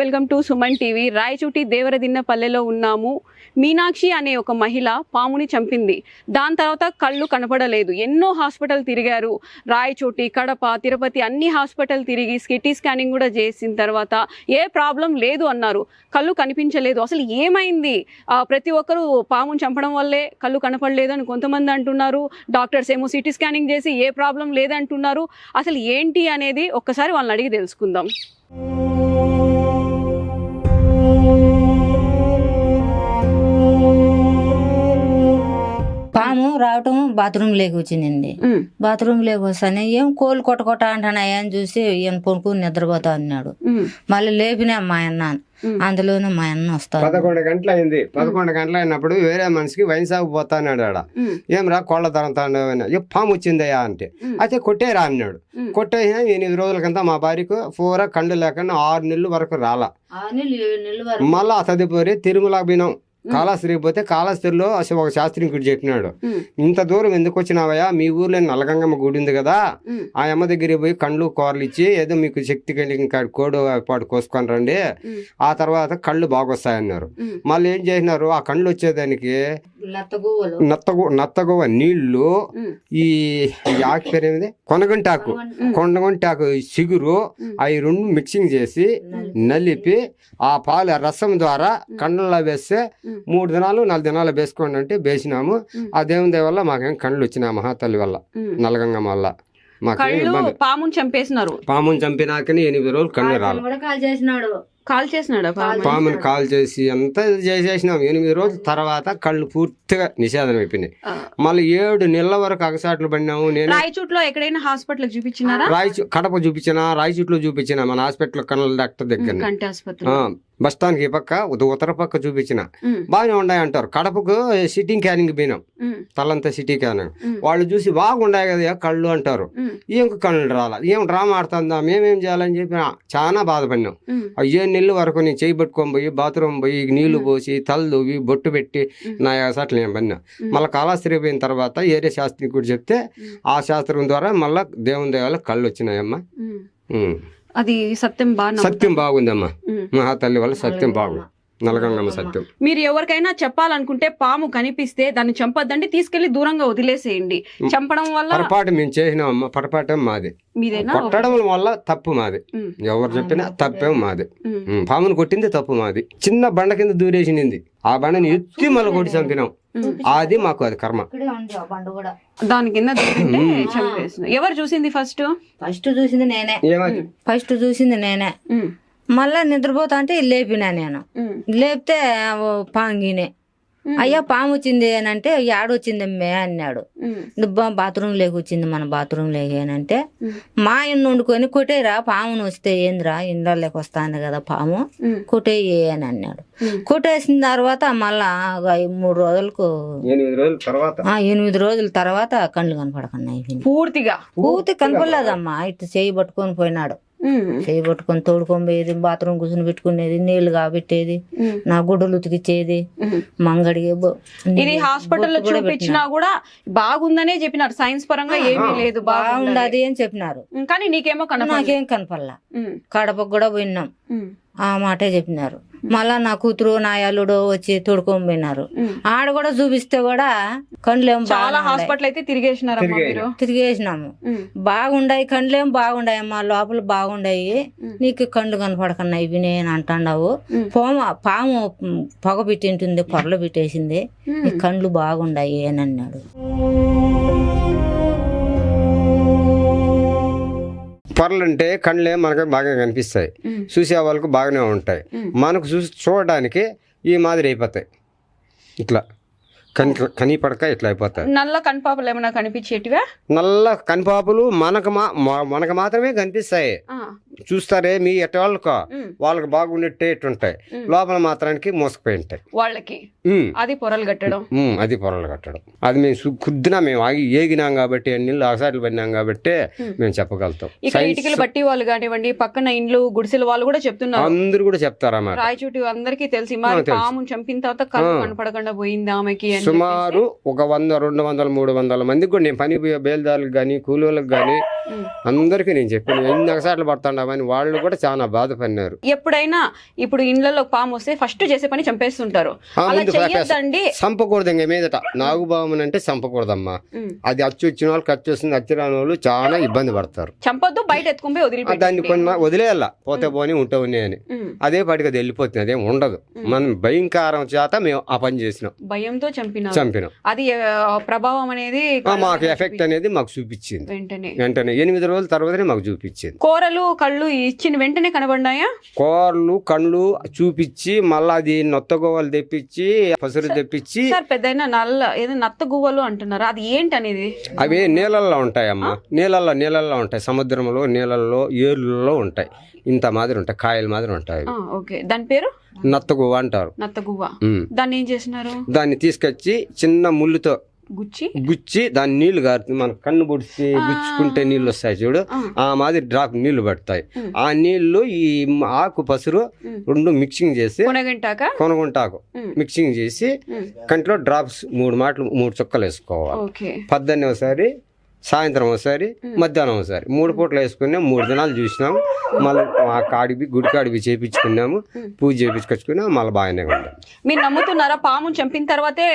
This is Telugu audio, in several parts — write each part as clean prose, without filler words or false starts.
Welcome to Suman TV. Rayachoti దేవరదిన్నపల్లెలో ఉన్నాము. మీనాక్షి అనే ఒక మహిళ పాముని చంపింది. దాని తర్వాత కళ్ళు కనపడలేదు. ఎన్నో హాస్పిటల్ తిరిగారు. రాయచూటి, కడప, తిరుపతి అన్ని హాస్పిటల్ తిరిగి సిటీ స్కానింగ్ కూడా చేసిన తర్వాత ఏ ప్రాబ్లం లేదు అన్నారు. కళ్ళు కనిపించలేదు. అసలు ఏమైంది? ప్రతి ఒక్కరూ పాముని చంపడం వల్లే కళ్ళు కనపడలేదు అని కొంతమంది అంటున్నారు. డాక్టర్స్ ఏమో సిటీ స్కానింగ్ చేసి ఏ ప్రాబ్లం లేదంటున్నారు. అసలు ఏంటి అనేది ఒక్కసారి వాళ్ళని అడిగి తెలుసుకుందాం. పాము రావటం బాత్రూమ్ లేక వచ్చిందండి. బాత్రూమ్ లేక వస్తానే ఏం కోళ్ళు కొట్ట అంటున్నాయి అని చూసి ఈయన పొనుకుని నిద్రపోతా అన్నాడు. మళ్ళీ లేపినా మా అన్న, అందులోనే మా అన్న వస్తాడు. 11 గంటలు అయింది. 11 గంటలు అయినప్పుడు వేరే మనిషికి వైన్ సాగు పోతా అన్నాడు. ఆడ ఏం రా కోళ్ళ తరంతాడు, పాము వచ్చిందయ్యా అంటే అయితే కొట్టేరా అన్నాడు. కొట్టేసినా 8 రోజులకంతా మా భార్యకు పూరా కండు లేకుండా 6 నెలలు వరకు రాలా. మళ్ళా తదుపరి తిరుమల బినం కాళాస్త్రికి పోతే కాళాస్త్రిలో అసలు ఒక శాస్త్రికుడు చెప్పినాడు, ఇంత దూరం ఎందుకు వచ్చినావయ్యా, మీ ఊర్లో నల్లగంగమ్మ గుడి ఉంది కదా, ఆ అమ్మ దగ్గరికి పోయి కండ్లు కూరలు ఇచ్చి ఏదో మీకు శక్తి కలిగిన కోడు పాటు కోసుకొని రండి, ఆ తర్వాత కళ్ళు బాగొస్తాయన్నారు. మళ్ళీ ఏం చేసినారు, ఆ కళ్ళు వచ్చేదానికి నత్తగువ నీళ్లు, ఈ ఆకు పేరు ఏమిది, కొనగంటాకు సిగురు, అవి 2 మిక్సింగ్ చేసి నలిపి ఆ పాలు రసం ద్వారా కండ్లలో వేస్తే 3 దినాలు 4 దినాలు వేసుకోండి అంటే వేసినాము. ఆ దేవుని వల్ల మాకేం కళ్ళు వచ్చినాయి, మహాతల్లి వల్ల, నల్లగంగమ్మ వల్ల. మాకు పాముని చంపేసినారు. పాముని చంపినాకని 8 రోజులు కళ్ళు రాలి. కాల్ చేసినాడు పాముని కాల్ చేసి అంతా చేసేసినాం. 8 రోజుల తర్వాత కళ్ళు పూర్తిగా నిషేధం అయిపోయినాయి. మళ్ళీ 7 నెలల వరకు అగసాట్లు పడినాము. నేను రాయచూట్లో ఎక్కడైనా హాస్పిటల్ చూపించినారా? కడప చూపించిన, రాయచూట్లో చూపించిన, మన హాస్పిటల్ కన్నుల డాక్టర్ దగ్గర, బస్ స్టాండ్ కి పక్క ఉత్తర పక్క చూపించిన, బాగానే ఉన్నాయి అంటారు. కడపకు సిట్టింగ్ క్యానింగ్ పోయినాం, తలంతా సిటీ క్యానింగ్. వాళ్ళు చూసి బాగుండాయి కదా కళ్ళు అంటారు. ఏం కళ్ళు రాలా, ఏం డ్రామా ఆడుతుందా, మేమేం చేయాలని చెప్పి చాలా బాధపడినాం. 7 నెలల వరకు నేను చేయి పట్టుకొని పోయి బాత్రూమ్ పోయి నీళ్లు పోసి తల దూవి బొట్టు పెట్టి నా అసలు నేను పడినా. మళ్ళీ కాళాస్త్రి పోయిన తర్వాత ఏరే శాస్త్రికుడు చెప్తే ఆ శాస్త్రం ద్వారా మళ్ళా దేవుని దేవాల కళ్ళు వచ్చినాయమ్మా. అది సత్యం బాగుందమ్మా, మహాతల్లి వల్ల సత్యం బాగుంది, నల్లగంగమ్మ సత్యం. మీరు ఎవరికైనా చెప్పాలనుకుంటే పాము కనిపిస్తే దాన్ని చంపొద్దండి, తీసుకెళ్లి దూరంగా వదిలేసేయండి. చంపడం వల్ల పొరపాటు మేము చేసినామమ్మా, పొరపాటు మాది. కొట్టడం వల్ల తప్పు మాది, ఎవరు చెప్పినా తప్పే మాది. పామును కొట్టింది తప్పు మాది. చిన్న బండ కింద దూరేసింది, ఆ బండని ఎత్తి మళ్ళీ కొట్టి చంపినాం. అది మాకు అది కర్మ. దాని కింద ఎవరు చూసింది? ఫస్ట్ చూసింది నేనే. మళ్ళా నిద్రపోతా అంటే లేపినా నేను. లేపితే పాంగినే, అయ్యా పాము వచ్చింది అని అంటే ఏడొచ్చిందమ్మే అన్నాడు. బాత్రూమ్ లేక వచ్చింది, మన బాత్రూమ్ లేకనంటే మా ఇన్ను వండుకొని కొట్టేరా పామును వస్తే ఏందిరా ఇండ్లకి వస్తాంది కదా పాము, కొట్టేయి అని అన్నాడు. కొట్టేసిన తర్వాత మళ్ళా 3 రోజులకు 8 రోజుల తర్వాత కళ్ళు కనపడకన్నా పూర్తి కనపడలేదమ్మా. ఇటు చేయి పట్టుకొని పోయినాడు, చేయి పట్టుకొని తోడుకొని పోయేది, బాత్రూమ్ కూర్చుని పెట్టుకునేది, నీళ్లు కాబెట్టేది, నా గుడ్డలు ఉతికిచ్చేది, మంగడికి. ఇది హాస్పిటల్లో చూపించినా కూడా బాగుందనే చెప్పినారు, సైన్స్ పరంగా ఏమీ లేదు బాగుండదు అని చెప్పినారు. కానీ నీకేమో నాకేం కనపడలా. కడపకు కూడా పోయినాం, ఆ మాటే చెప్పినారు. మళ్ళా నా కూతురు నా అల్లుడు వచ్చి తోడుకొని పోయినారు. ఆడ కూడా చూపిస్తే కూడా కండ్లేం చాలా హాస్పిటల్ అయితే తిరిగేసినాము. బాగుండాయి కండ్లేం బాగుండాయమ్మా, లోపల బాగుండాయి, నీకు కండ్లు కనపడకన్నాయి ఇవి నేను అంటాండావు. పాము పొగ పెట్టింటుంది, పొరలు పెట్టేసింది, నీ కండ్లు బాగుండాయి అని అన్నాడు. పొరలంటే కళ్ళే మనకు బాగా కనిపిస్తాయి, చూసే వాళ్ళకు బాగానే ఉంటాయి. మనకు చూడడానికి ఈ మాదిరి అయిపోతాయి, ఇట్లా కనిపడక ఇట్లా అయిపోతాయి. నల్ల కనిపాపులు ఏమైనా కనిపించేటివా? నల్ల కనిపాపులు మనకు మాత్రమే కనిపిస్తాయి. చూస్తారే మీ ఎట్ట వాళ్ళకి బాగుండేట్టే ఎట్టుంటాయి, లోపల మాత్రానికి మోసపోయి ఉంటాయి వాళ్ళకి. అది పొరలు కట్టడం, అది మేము కుద్దినా మేము ఆగి ఏగినాం కాబట్టి, నీళ్ళు ఆసాట్లు పడినాం కాబట్టి మేము చెప్పగలుగుతాం. ఇటుకలు బట్టి వాళ్ళు కానివ్వండి, పక్కన ఇండ్లు గుడిసెల వాళ్ళు కూడా చెప్తున్నారు, అందరూ కూడా చెప్తారన్నమాట. రాయచూటి అందరికీ తెలిసి పామును చంపిన తర్వాత కళ్ళు కనపడకుండా పోయింది ఆమెకి. సుమారు ఒక 100, 200, 300 మందికి కూడా నేను పని బయలుదారులకు కానీ కూలీలకు కానీ అందరికీ నేను చెప్పాను, ఎన్ని అగసాట్లు పడుతున్నామని. వాళ్ళు కూడా చాలా బాధపడినారు. ఎప్పుడైనా ఇప్పుడు ఇండ్లలో పాము వస్తే ఫస్ట్ చేసే పని చంపేస్తుంటారు. అలా చెయ్యొద్దండి. చంపకూడదు ఇంకా మీదట. నాగుబాము అంటే చంపకూడదమ్మా. అది అచ్చు వచ్చిన వాళ్ళు ఖర్చు వస్తుంది, అచ్చు రాని వాళ్ళు చాలా ఇబ్బంది పడతారు. చంపొద్దు, బయట ఎత్తుకుని వదిలిపెట్టాలి. దాన్ని కొన్ని వదిలేయాల, పోతే పోని ఉంటే ఉన్నాయి అని. అదే పాటికి అది వెళ్ళిపోతుంది, అదేం ఉండదు. మనం భయంకరం చేత మేము ఆ పని చేసినాం, భయంతో చంపినాం. అది ప్రభావం అనేది మాకు ఎఫెక్ట్ అనేది మాకు చూపించింది వెంటనే 8 రోజుల తర్వాతనే మాకు చూపించింది. కూరలు కళ్ళు ఇచ్చిన వెంటనే కనబడినాయా? కూరలు కళ్ళు చూపించి మళ్ళీ అది నొత్త గోవలు తెప్పించి పసురు తెప్పించి. సార్ పెద్దయినా నల్ల ఏదో నత్త గువ్వలు అంటున్నారు, అది ఏంటి అనేది? అవి నీళ్ళల్లో ఉంటాయమ్మా, నీళ్ళల్లో ఉంటాయి, సముద్రంలో నీళ్ళల్లో ఏర్లలో ఉంటాయి, ఇంత మాదిరి ఉంటాయి, కాయల మాదిరి ఉంటాయి. ఓకే, దాని పేరు నత్తగువ్వ అంటారు. నత్తగువ్వ. దాన్ని ఏం చేసినారు? దాన్ని తీసుకొచ్చి చిన్న ముళ్ళుతో గుచ్చి దాని నీళ్లు గారుతుంది. మన కన్ను పొడిచి గుచ్చుకుంటే నీళ్లు వస్తాయి చూడు, ఆ మాదిరి డ్రాప్ నీళ్లు పడతాయి. ఆ నీళ్లు ఈ ఆకు పసురు రెండు మిక్సింగ్ చేసి కొనగుంటాకు మిక్సింగ్ చేసి కంట్లో డ్రాప్స్ 3 చుక్కలు వేసుకోవాలి. పొద్దున్నే ఒకసారి, సాయంత్రం ఒకసారి, మధ్యాహ్నం ఒకసారి, 3 పూటలు వేసుకున్నాం. 3 దినాలు చూసినాం. మళ్ళీ ఆ గుడి కాడివి చేపించుకున్నాము, పూజ చేపించుకొచ్చుకున్నాం. మళ్ళీ బాగానే ఉంటాం. మీరు నమ్ముతున్నారా? పాము చంపిన తర్వాతే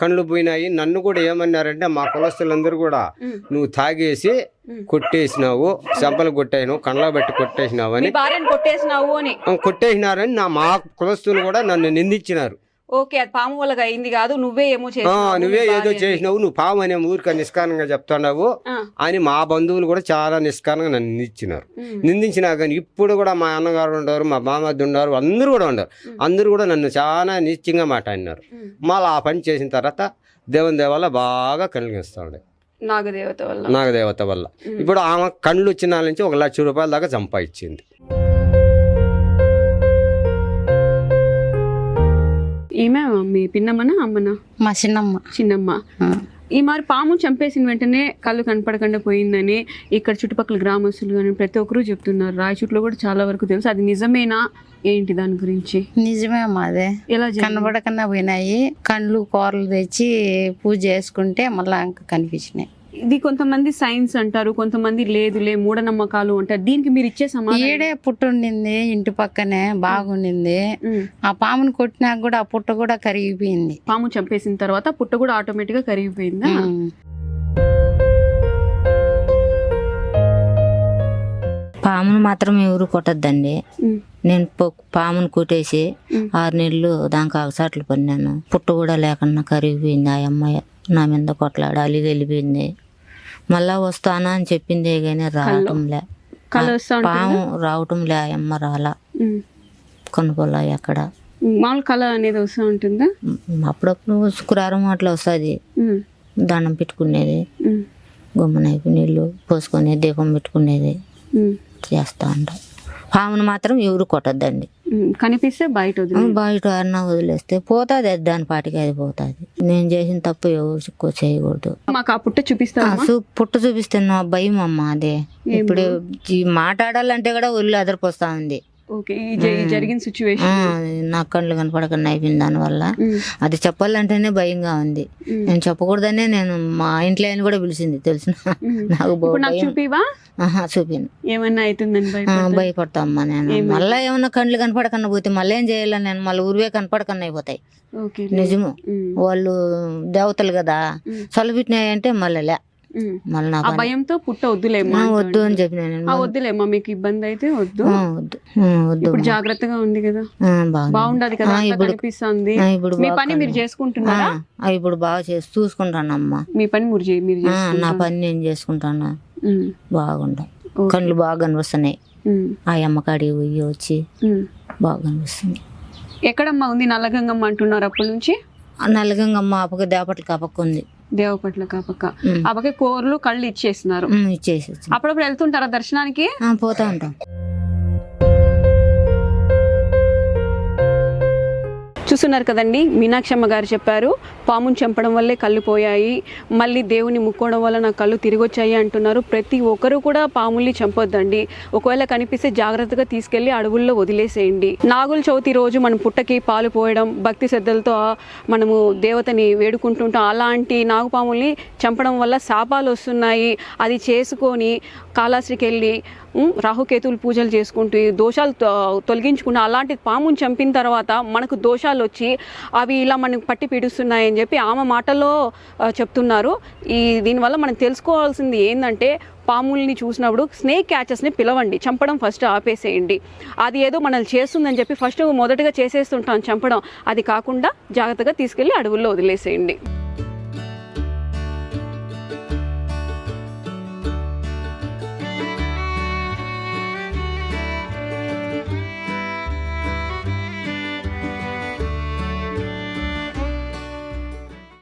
కళ్ళు పోయినాయి. నన్ను కూడా ఏమన్నారంటే మా కులస్తులందరూ కూడా, నువ్వు తాగేసి కొట్టేసినావు, చెంపలు కొట్టేసినావు, కండ్ల బట్టి కొట్టేసినావు అని, కొట్టేసినారని మా కులస్తులు కూడా నన్ను నిందించినారు. ఓకే, అది పాము వల్ల అయింది కాదు, నువ్వే ఏదో చేసినావు, నువ్వు పాము అనే ఊరిక నిష్కారణంగా చెప్తున్నావు అని మా బంధువులు కూడా చాలా నిష్కారణంగా నన్ను నిందించినా కానీ ఇప్పుడు కూడా మా అన్నగారు ఉండరు, మా బామద్దు ఉన్నారు, అందరూ కూడా ఉండరు. అందరూ కూడా నన్ను చాలా నీచంగా మాట్లాడినారు. మళ్ళీ ఆ పని చేసిన తర్వాత దేవుని దేవాల బాగా కలిగిస్తూ ఉండే నాగదేవత వల్ల. ఇప్పుడు ఆమె కళ్ళు వచ్చిన నుంచి 1 లక్ష రూపాయల దాకా సంపాదించింది. ఏమే మీ పిన్నమ్మనా అమ్మనా? మా చిన్నమ్మ. ఈ మరి పాము చంపేసిన వెంటనే కళ్ళు కనపడకుండా పోయిందని ఇక్కడ చుట్టుపక్కల గ్రామస్తులు కానీ ప్రతి ఒక్కరూ చెప్తున్నారు. రాయచూట్లో కూడా చాలా వరకు తెలుసు. అది నిజమేనా ఏంటి దాని గురించి? నిజమే అమ్మా, అదే ఎలా కనపడకుండా పోయినాయి. కళ్ళు కూరలు తెచ్చి పూజ చేసుకుంటే మళ్ళా ఇంకా కనిపించినాయి. ఇది కొంతమంది సైన్స్ అంటారు, కొంతమంది లేదులే మూఢనమ్మకాలు అంటారు. దీనికి మీరు ఇచ్చే సమాధానం? ఏడే పుట్టు ఉండింది ఇంటి పక్కనే, బాగుండింది. ఆ పాముని కొట్టినాక కూడా ఆ పుట్ట కూడా కరిగిపోయింది. పాము చంపేసిన తర్వాత పుట్ట కూడా ఆటోమేటిక్ గా కరిగిపోయిందా? పామును మాత్రం ఎవరు కొట్టద్దండి. నేను పామును కొట్టేసి 6 నెలలు దానికి అగసాట్లు పడినాను. పుట్ట కూడా లేకుండా కరిగిపోయింది. ఆ అమ్మాయి నా మీద కొట్లాడాలి, వెళ్ళిపోయింది. మళ్ళా వస్తానా అని చెప్పిందే గానీ రావటంలే, పాము రావటంలే. ఆ అమ్మ రాలా, కొనుక్కోలే ఎక్కడ. మామూలు కళ అనేది వస్తూ ఉంటుందా? అప్పుడప్పుడు శుక్రవారం అట్లా వస్తుంది. దండం పెట్టుకునేది, గుమ్మనైపు నీళ్ళు పోసుకునేది, దీపం పెట్టుకునేది చేస్తా ఉంటాం. పామును మాత్రం ఎవరు కొట్టద్దండి. కనిపిస్తే బయట అన్నా వదిలేస్తే పోతుంది, అది దాని పాటికి అది పోతుంది. నేను చేసిన తప్పు ఎవరు చేయకూడదు. మాకు ఆ పుట్ట చూపిస్తా, పుట్ట చూపిస్తున్నా భయం అమ్మ. అదే ఇప్పుడు మాట్లాడాలంటే కూడా ఒళ్ళు అదరిపోస్తా ఉంది. జరిగిన సిచ్యువేషన్ నా కళ్ళు కనపడకుండా అయిపోయింది. దానివల్ల అది చెప్పాలంటేనే భయంగా ఉంది. నేను చెప్పకూడదనే నేను మా ఇంట్లో ఆయన కూడా పిలిచింది, తెలిసిన నాకు చూపిను. ఏమన్నా అవుతుందని భయపడతా అమ్మా నేను. మళ్ళీ ఏమన్నా కళ్ళు కనపడకుండా పోతే మళ్ళీ ఏం చేయాలి? నేను మళ్ళీ ఊరివే కనపడకుండా అయిపోతాయి. నిజము, వాళ్ళు దేవతలు కదా, చలిపెట్టినాయంటే మళ్ళీ భయంతో పుట్ట వద్దులేమో వద్దు అని చెప్పిన. వద్దులేమో మీకు ఇబ్బంది అయితే వద్దు. ఇప్పుడు జాగ్రత్తగా ఉంది కదా, బాగుండదు కదా అనిపిస్తుంది. మీ పని మీరు చేసుకుంటున్నారా? ఇప్పుడు బాగా చూసుకుంటానమ్మా. మీ పని మీరు నా పని నేను చేసుకుంటాను. బాగుంటాయి, కళ్ళు బాగా కనిపిస్తున్నాయి. ఆ అమ్మకాడికి పోయి వచ్చి బాగా కనిపిస్తుంది. ఎక్కడమ్మా ఉంది నల్లగంగమ్మ అంటున్నారు అప్పటి నుంచి? నల్లగంగమ్మ అప్పక దేవపట్ల కాపక్క ఉంది. దేవపట్ల కాపక్క అప్పకే కూరలు కళ్ళు ఇచ్చేస్తున్నారు. అప్పుడప్పుడు వెళ్తుంటారా దర్శనానికి? పోతా ఉంటాం. చూస్తున్నారు కదండి, మీనాక్షమ్మ గారు చెప్పారు పాముని చంపడం వల్లే కళ్ళు పోయాయి, మళ్ళీ దేవుని ముక్కోవడం వల్ల నా కళ్ళు తిరిగి వచ్చాయి అంటున్నారు. ప్రతి ఒక్కరు కూడా పాముల్ని చంపొద్దండి. ఒకవేళ కనిపిస్తే జాగ్రత్తగా తీసుకెళ్లి అడవుల్లో వదిలేసేయండి. నాగుల చవితి రోజు మనం పుట్టకి పాలు పోయడం, భక్తి శ్రద్ధలతో మనము దేవతని వేడుకుంటుంటాం. అలాంటి నాగుపాముల్ని చంపడం వల్ల శాపాలు వస్తున్నాయి. అది చేసుకొని కాళహస్తికి వెళ్ళి రాహుకేతువులు పూజలు చేసుకుంటూ దోషాలు తొలగించుకుంటూ అలాంటి పాముని చంపిన తర్వాత మనకు దోషాలు వచ్చి అవి ఇలా మనకు పట్టి పీడిస్తున్నాయని చెప్పి ఆమె మాటల్లో చెప్తున్నారు. దీనివల్ల మనం తెలుసుకోవాల్సింది ఏంటంటే, పాముల్ని చూసినప్పుడు స్నేక్ క్యాచెస్ని పిలవండి, చంపడం ఫస్ట్ ఆపేసేయండి. అది ఏదో మనల్ని చేస్తుందని చెప్పి ఫస్ట్ మొదటగా చేసేస్తుంటాం చంపడం. అది కాకుండా జాగ్రత్తగా తీసుకెళ్ళి అడవుల్లో వదిలేసేయండి.